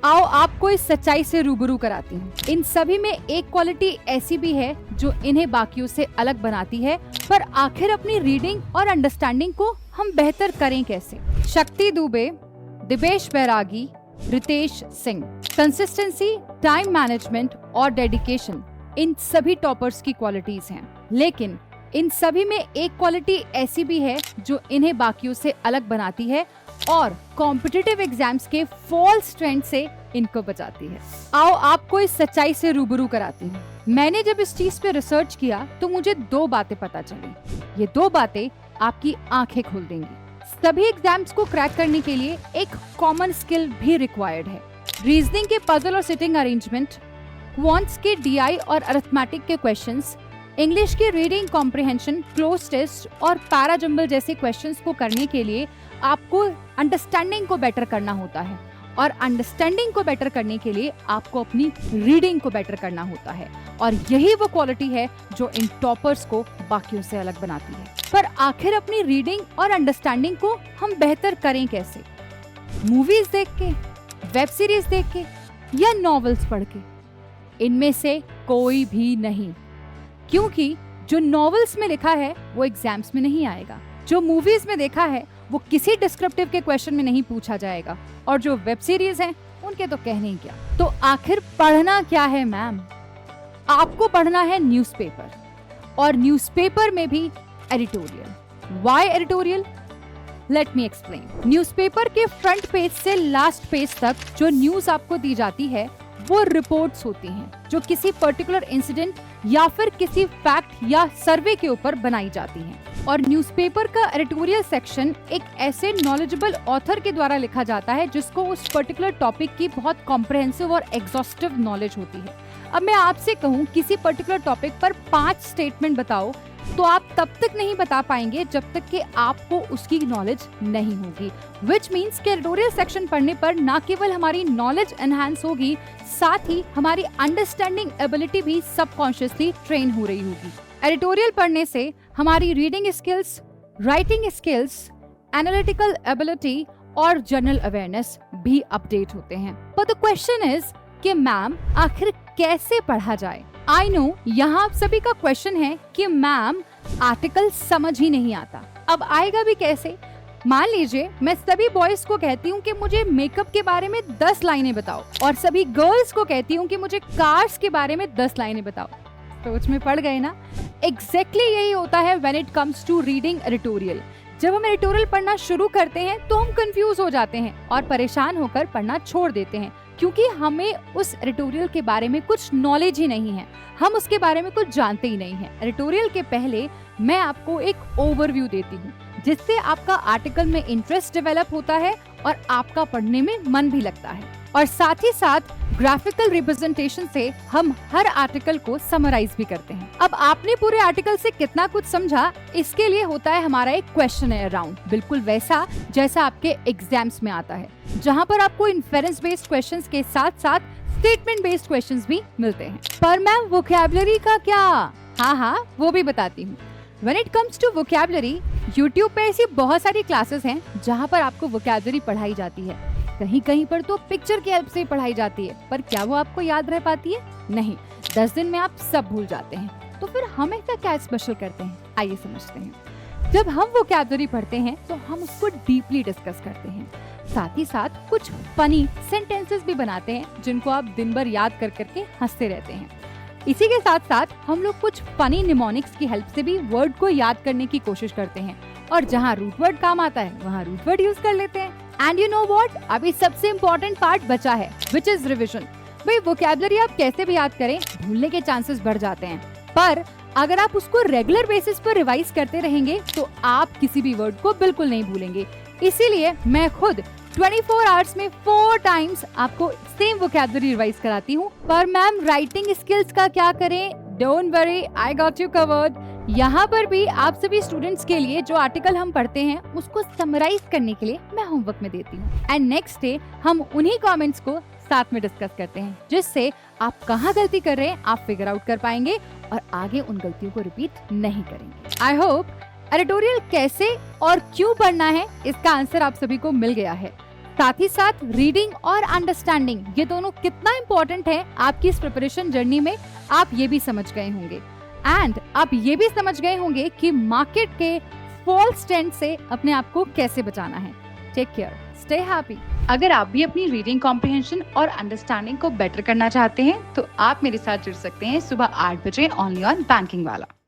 आओ आपको इस सच्चाई से रूबरू कराती हूँ। इन सभी में एक क्वालिटी ऐसी भी है जो इन्हें बाकियों से अलग बनाती है, पर आखिर अपनी रीडिंग और अंडरस्टैंडिंग को हम बेहतर करें कैसे? Shakti Dubey, Divesh Bairagi, Ritesh Singh. Consistency, time management और डेडिकेशन इन सभी टॉपर्स की क्वालिटीज हैं, लेकिन इन सभी में एक क्वालिटी ऐसी भी है जो इन्हें बाकियों से अलग बनाती है और कॉम्पिटिटिव एग्जाम्स के फॉल्स ट्रेंड से इनको बचाती है। आओ आपको इस सच्चाई से रूबरू कराती हूँ। मैंने जब इस चीज पे रिसर्च किया तो मुझे 2 बातें पता चली। ये 2 बातें आपकी आंखें खोल देंगी। सभी एग्जाम्स को क्रैक करने के लिए एक कॉमन स्किल भी रिक्वायर्ड है। रीजनिंग के पजल और सिटिंग अरेंजमेंट, क्वांट्स के डीआई और अरिथमेटिक के क्वेश्चंस, इंग्लिश की रीडिंग कॉम्प्रिहेंशन, क्लोज टेस्ट और पैराजंबल जैसे क्वेश्चंस को करने के लिए आपको अंडरस्टैंडिंग को बेटर करना होता है, और अंडरस्टैंडिंग को बेटर करने के लिए आपको अपनी रीडिंग को बेटर करना होता है। और यही वो क्वालिटी है जो इन टॉपर्स को बाकियों से अलग बनाती है। पर आखिर अपनी रीडिंग और अंडरस्टैंडिंग को हम बेहतर करें कैसे? मूवीज देख के, वेब सीरीज देख के या नॉवेल्स पढ़ के? इनमें से कोई भी नहीं, क्योंकि जो नॉवेल्स में लिखा है वो एग्जाम्स में नहीं आएगा, जो मूवीज में देखा है वो किसी डिस्क्रिप्टिव के क्वेश्चन में नहीं पूछा जाएगा, और जो वेब सीरीज हैं उनके तो कहने ही क्या। तो आखिर पढ़ना क्या है मैम? आपको पढ़ना है न्यूज़पेपर, और न्यूज़पेपर में भी editorial. Why editorial? Let me explain. Newspaper के फ्रंट पेज से लास्ट पेज तक जो न्यूज आपको दी जाती है वो रिपोर्ट्स होती हैं जो किसी पर्टिकुलर इंसिडेंट या फिर किसी फैक्ट या सर्वे के ऊपर बनाई जाती हैं। और न्यूज़पेपर का एडिटोरियल सेक्शन एक ऐसे नॉलेजेबल ऑथर के द्वारा लिखा जाता है जिसको उस पर्टिकुलर टॉपिक की बहुत कॉम्प्रिहेंसिव और एग्जॉस्टिव नॉलेज होती है। अब मैं आपसे कहूँ किसी पर्टिकुलर टॉपिक पर 5 स्टेटमेंट बताओ, तो आप तब तक नहीं बता पाएंगे जब तक कि आपको उसकी नॉलेज नहीं होगी। विच मीन्स कि एडिटोरियल सेक्शन पढ़ने पर न केवल हमारी नॉलेज एनहांस होगी, साथ ही हमारी अंडरस्टैंडिंग एबिलिटी भी सबकॉन्शियसली ट्रेन हो रही होगी। एडिटोरियल पढ़ने से हमारी reading skills, writing skills, analytical ability और जनरल अवेयरनेस भी अपडेट होते हैं। पर द क्वेश्चन इज कि मैम आखिर कैसे पढ़ा जाए? आई नो यहाँ आप सभी का क्वेश्चन है कि मैम आर्टिकल समझ ही नहीं आता। अब आएगा भी कैसे? मान लीजिए मैं सभी बॉयज को कहती हूँ कि मुझे मेकअप के बारे में 10 लाइनें बताओ, और सभी गर्ल्स को कहती हूँ कि मुझे कार्स के बारे में 10 लाइनें बताओ। सोच में पड़ गए ना? एग्जैक्टली यही होता है when it comes to reading editorial. जब हम एडिटोरियल पढ़ना शुरू करते हैं तो हम कंफ्यूज हो जाते हैं और परेशान होकर पढ़ना छोड़ देते हैं, क्योंकि हमें उस एडिटोरियल के बारे में कुछ नॉलेज ही नहीं है, हम उसके बारे में कुछ जानते ही नहीं हैं। एडिटोरियल के पहले मैं आपको एक ओवरव्यू देती हूँ, जिससे आपका आर्टिकल में इंटरेस्ट डेवलप होता है और आपका पढ़ने में मन भी लगता है। और साथ ही साथ ग्राफिकल रिप्रेजेंटेशन से हम हर आर्टिकल को समराइज भी करते हैं। अब आपने पूरे आर्टिकल से कितना कुछ समझा, इसके लिए होता है हमारा एक क्वेश्चनर राउंड, बिल्कुल वैसा जैसा आपके एग्जाम्स में आता है, जहाँ पर आपको इन्फेरेंस बेस्ड क्वेश्चंस के साथ साथ स्टेटमेंट बेस्ड क्वेश्चंस भी मिलते हैं। पर मैम वोकैबुलरी का क्या? हाँ, वो भी बताती हूँ। When it comes to vocabulary, YouTube पे ऐसी बहुत सारी क्लासेस हैं जहाँ पर आपको वोकैबुलरी पढ़ाई जाती है। कहीं कहीं पर तो पिक्चर की हेल्प से पढ़ाई जाती है, पर क्या वो आपको याद रह पाती है? नहीं, 10 दिन में आप सब भूल जाते हैं। तो फिर हम ऐसा क्या स्पेशल करते हैं? आइए समझते हैं। जब हम वोकैबुलरी पढ़ते हैं तो हम उसको डीपली डिस्कस करते हैं, साथ ही साथ कुछ फनी सेंटेंसेस भी बनाते हैं जिनको आप दिन भर याद कर करके हंसते रहते हैं। इसी के साथ साथ हम लोग कुछ फनी निमोनिक्स की हेल्प से भी वर्ड को याद करने की कोशिश करते हैं, और जहाँ रूट वर्ड काम आता है वहाँ रूट वर्ड यूज कर लेते हैं। एंड यू नो व्हाट, अभी सबसे इम्पोर्टेंट पार्ट बचा है, विच इज रिविजन। भाई वोकैबुलरी आप कैसे भी याद करें, भूलने के चांसेस बढ़ जाते हैं, पर अगर आप उसको रेगुलर बेसिस पर रिवाइज करते रहेंगे तो आप किसी भी वर्ड को बिल्कुल नहीं भूलेंगे। इसीलिए मैं खुद 24 आवर्स में 4 टाइम्स आपको सेम वोकैबुलरी रिवाइज कराती हूँ। पर मैम राइटिंग स्किल्स का क्या करें? Don't worry, I got you covered. यहाँ पर भी आप सभी स्टूडेंट्स के लिए जो आर्टिकल हम पढ़ते हैं उसको समराइज करने के लिए मैं होमवर्क में देती हूँ, एंड नेक्स्ट डे हम उन्हीं कमेंट्स को साथ में डिस्कस करते हैं, जिससे आप कहाँ गलती कर रहे हैं आप फिगर आउट कर पाएंगे और आगे उन गलतियों को रिपीट नहीं करेंगे। आई होप एडिटोरियल कैसे और क्यों पढ़ना है इसका आंसर आप सभी को मिल गया है। साथ ही साथ रीडिंग और अंडरस्टैंडिंग, ये दोनों कितना इम्पोर्टेंट है आपकी इस प्रिपरेशन जर्नी में, आप ये भी समझ गए होंगे। एंड आप ये भी समझ गए होंगे कि मार्केट के फॉल्स ट्रेंड से अपने आप को कैसे बचाना है। Take care, stay happy. अगर आप भी अपनी रीडिंग कॉम्प्रिहेंशन और अंडरस्टैंडिंग को बेटर करना चाहते हैं तो आप मेरे साथ जुड़ सकते हैं सुबह 8 बजे ओनली ऑन बैंकिंग वाला।